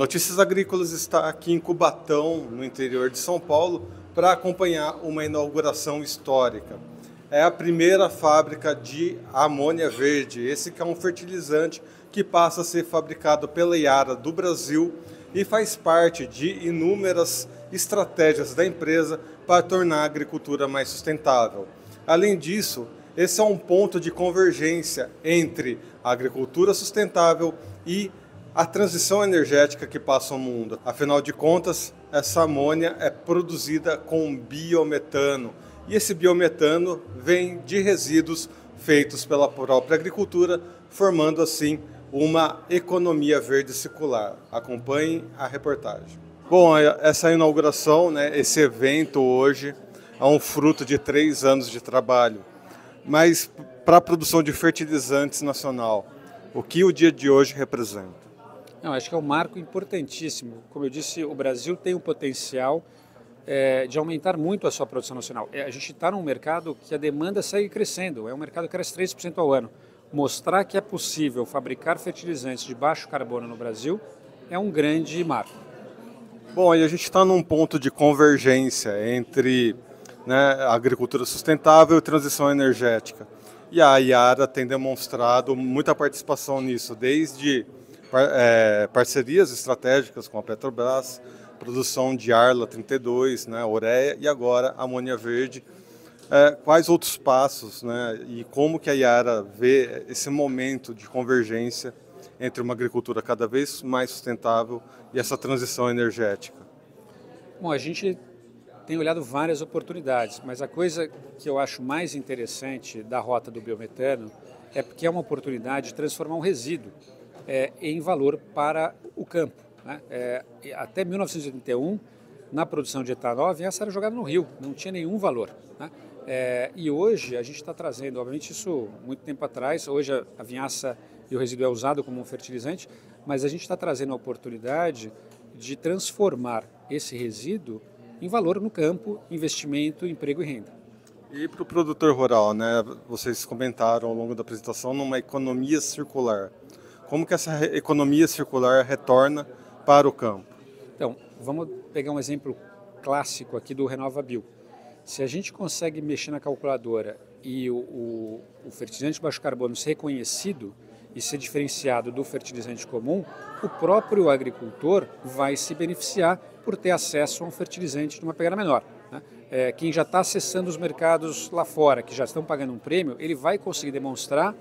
Notícias Agrícolas está aqui em Cubatão, no interior de São Paulo, para acompanhar uma inauguração histórica. É a primeira fábrica de amônia verde. Esse que é um fertilizante que passa a ser fabricado pela Yara do Brasil e faz parte de inúmeras estratégias da empresa para tornar a agricultura mais sustentável. Além disso, esse é um ponto de convergência entre a agricultura sustentável e a transição energética que passa o mundo. Afinal de contas, essa amônia é produzida com biometano. E esse biometano vem de resíduos feitos pela própria agricultura, formando assim uma economia verde circular. Acompanhem a reportagem. Bom, essa inauguração, esse evento hoje, é um fruto de 3 anos de trabalho. Mas para a produção de fertilizantes nacional, o que o dia de hoje representa? Não, acho que é um marco importantíssimo. Como eu disse, o Brasil tem o potencial de aumentar muito a sua produção nacional. A gente está num mercado que a demanda segue crescendo, é um mercado que cresce 3% ao ano. Mostrar que é possível fabricar fertilizantes de baixo carbono no Brasil é um grande marco. Bom, e a gente está num ponto de convergência entre a agricultura sustentável e transição energética. E a Yara tem demonstrado muita participação nisso, desde parcerias estratégicas com a Petrobras, produção de Arla 32, ureia e agora amônia verde. Quais outros passos e como que a Yara vê esse momento de convergência entre uma agricultura cada vez mais sustentável e essa transição energética? Bom, a gente tem olhado várias oportunidades, mas a coisa que eu acho mais interessante da rota do biometano é porque é uma oportunidade de transformar um resíduo em valor para o campo. Até 1981, na produção de etanol, a vinhaça era jogada no rio, não tinha nenhum valor. E hoje a gente está trazendo, obviamente isso muito tempo atrás, hoje a vinhaça e o resíduo é usado como um fertilizante, mas a gente está trazendo a oportunidade de transformar esse resíduo em valor no campo, investimento, emprego e renda. E para o produtor rural, vocês comentaram ao longo da apresentação numa economia circular. Como que essa economia circular retorna para o campo? Então, vamos pegar um exemplo clássico aqui do RenovaBio. Se a gente consegue mexer na calculadora e o fertilizante de baixo carbono ser reconhecido e ser diferenciado do fertilizante comum, o próprio agricultor vai se beneficiar por ter acesso a um fertilizante de uma pegada menor. Quem já está acessando os mercados lá fora, que já estão pagando um prêmio, ele vai conseguir demonstrar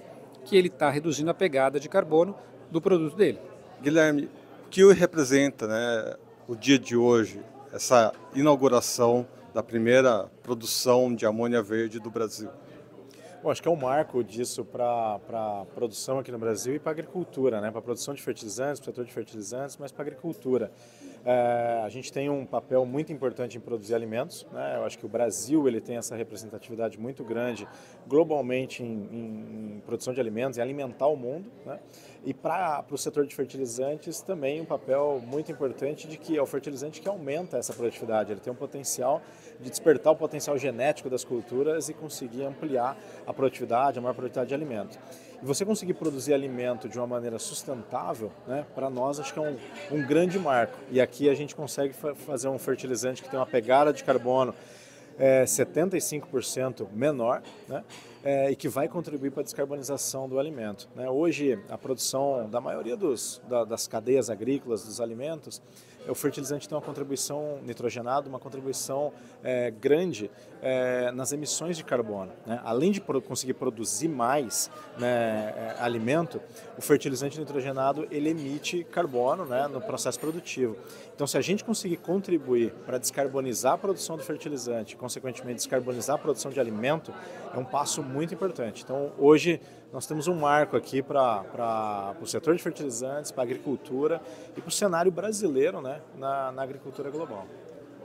que ele está reduzindo a pegada de carbono do produto dele. Guilherme, o que representa o dia de hoje, essa inauguração da primeira produção de amônia verde do Brasil? Bom, acho que é um marco disso para a produção aqui no Brasil e para a agricultura, para a produção de fertilizantes, para o setor de fertilizantes, mas para a agricultura. A gente tem um papel muito importante em produzir alimentos. Eu acho que o Brasil ele tem essa representatividade muito grande globalmente em produção de alimentos, em alimentar o mundo. E para o setor de fertilizantes também um papel muito importante de que é o fertilizante que aumenta essa produtividade. Ele tem um potencial de despertar o potencial genético das culturas e conseguir ampliar a produtividade, a maior produtividade de alimento. E você conseguir produzir alimento de uma maneira sustentável, para nós acho que é um grande marco. E aqui a gente consegue fazer um fertilizante que tem uma pegada de carbono 75% menor, e que vai contribuir para a descarbonização do alimento. Hoje, a produção da maioria das cadeias agrícolas dos alimentos, o fertilizante tem uma contribuição nitrogenada, uma contribuição grande nas emissões de carbono. Além de conseguir produzir mais alimento, o fertilizante nitrogenado ele emite carbono no processo produtivo. Então, se a gente conseguir contribuir para descarbonizar a produção do fertilizante, consequentemente descarbonizar a produção de alimento, é um passo muito importante. Então, hoje nós temos um marco aqui para o setor de fertilizantes, para a agricultura e para o cenário brasileiro na agricultura global.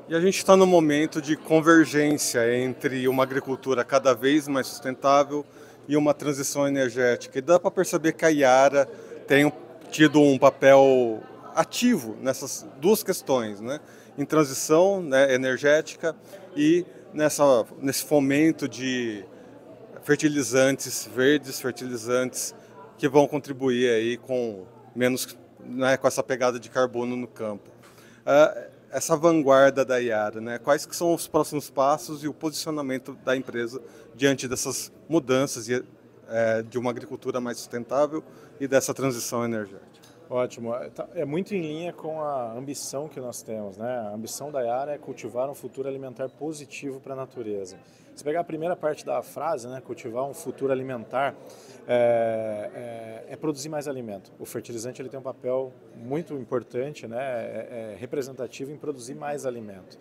E a gente está no momento de convergência entre uma agricultura cada vez mais sustentável e uma transição energética. E dá para perceber que a Yara tem tido um papel ativo nessas duas questões, em transição energética e nesse fomento de fertilizantes verdes, fertilizantes que vão contribuir aí com menos né, com essa pegada de carbono no campo. Essa vanguarda da Yara, né? Quais que são os próximos passos e o posicionamento da empresa diante dessas mudanças de uma agricultura mais sustentável e dessa transição energética? Ótimo. É muito em linha com a ambição que nós temos, né? A ambição da Yara é cultivar um futuro alimentar positivo para a natureza. Se pegar a primeira parte da frase, né, cultivar um futuro alimentar, é produzir mais alimento. O fertilizante ele tem um papel muito importante, né, representativo em produzir mais alimento.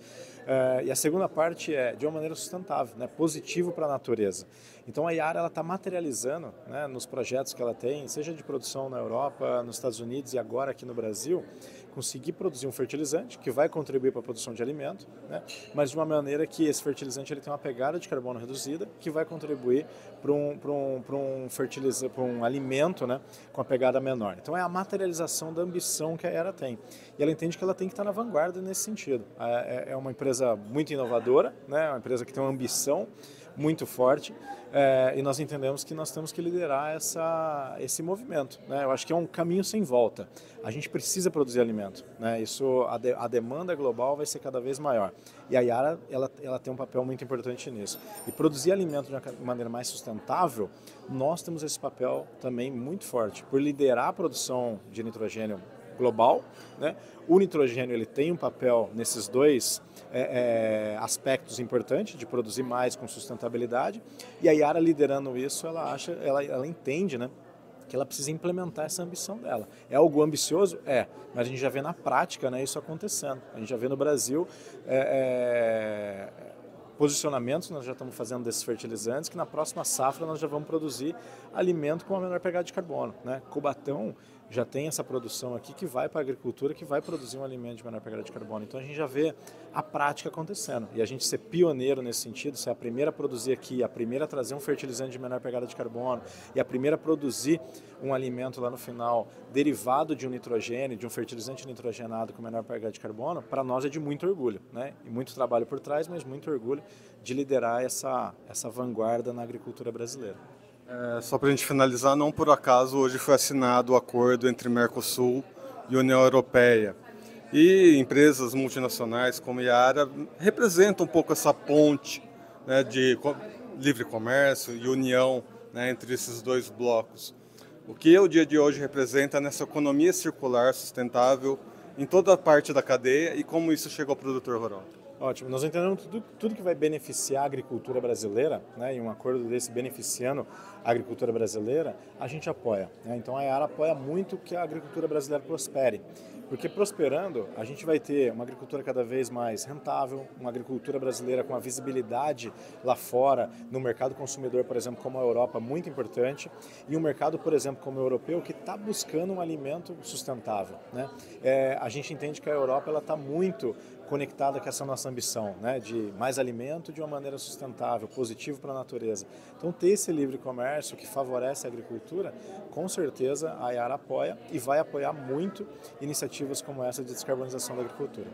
E a segunda parte é de uma maneira sustentável, né, positivo para a natureza. Então a Yara está materializando, né, nos projetos que ela tem, seja de produção na Europa, nos Estados Unidos e agora aqui no Brasil, conseguir produzir um fertilizante que vai contribuir para a produção de alimento, né, mas de uma maneira que esse fertilizante ele tem uma pegada de carbono reduzida que vai contribuir para um alimento, né, com a pegada menor. Então é a materialização da ambição que a Yara tem. E ela entende que ela tem que estar na vanguarda nesse sentido. É uma empresa muito inovadora, né, uma empresa que tem uma ambição muito forte, e nós entendemos que nós temos que liderar esse movimento, né? Eu acho que é um caminho sem volta. A gente precisa produzir alimento, né? A demanda global vai ser cada vez maior. E a Yara ela tem um papel muito importante nisso. E produzir alimento de uma maneira mais sustentável, nós temos esse papel também muito forte, por liderar a produção de nitrogênio global, né? O nitrogênio ele tem um papel nesses dois aspectos importantes de produzir mais com sustentabilidade, e a Yara liderando isso, ela entende, né, que ela precisa implementar essa ambição dela. É algo ambicioso? Mas a gente já vê na prática, né, isso acontecendo. A gente já vê no Brasil posicionamentos, nós já estamos fazendo desses fertilizantes, que na próxima safra nós já vamos produzir alimento com a menor pegada de carbono, né? Cubatão já tem essa produção aqui que vai para a agricultura, que vai produzir um alimento de menor pegada de carbono. Então a gente já vê a prática acontecendo. E a gente ser pioneiro nesse sentido, ser a primeira a produzir aqui, a primeira a trazer um fertilizante de menor pegada de carbono e a primeira a produzir um alimento lá no final derivado de um nitrogênio, de um fertilizante nitrogenado com menor pegada de carbono, para nós é de muito orgulho, né? E muito trabalho por trás, mas muito orgulho de liderar essa vanguarda na agricultura brasileira. Só para a gente finalizar, não por acaso hoje foi assinado o acordo entre Mercosul e União Europeia. E empresas multinacionais como a Yara representam um pouco essa ponte, né, de livre comércio e união, né, entre esses dois blocos. O que o dia de hoje representa nessa economia circular sustentável em toda a parte da cadeia e como isso chega ao produtor rural? Ótimo, nós entendemos tudo que vai beneficiar a agricultura brasileira, né, e um acordo desse beneficiando a agricultura brasileira, a gente apoia, né? Então a Yara apoia muito que a agricultura brasileira prospere, porque prosperando a gente vai ter uma agricultura cada vez mais rentável, uma agricultura brasileira com a visibilidade lá fora, no mercado consumidor, por exemplo, como a Europa, muito importante, e um mercado, por exemplo, como o europeu, que está buscando um alimento sustentável, né? A gente entende que a Europa está muito conectada com essa nossa ambição, né, de mais alimento de uma maneira sustentável, positivo para a natureza. Então, ter esse livre comércio que favorece a agricultura, com certeza a Yara apoia e vai apoiar muito iniciativas como essa de descarbonização da agricultura.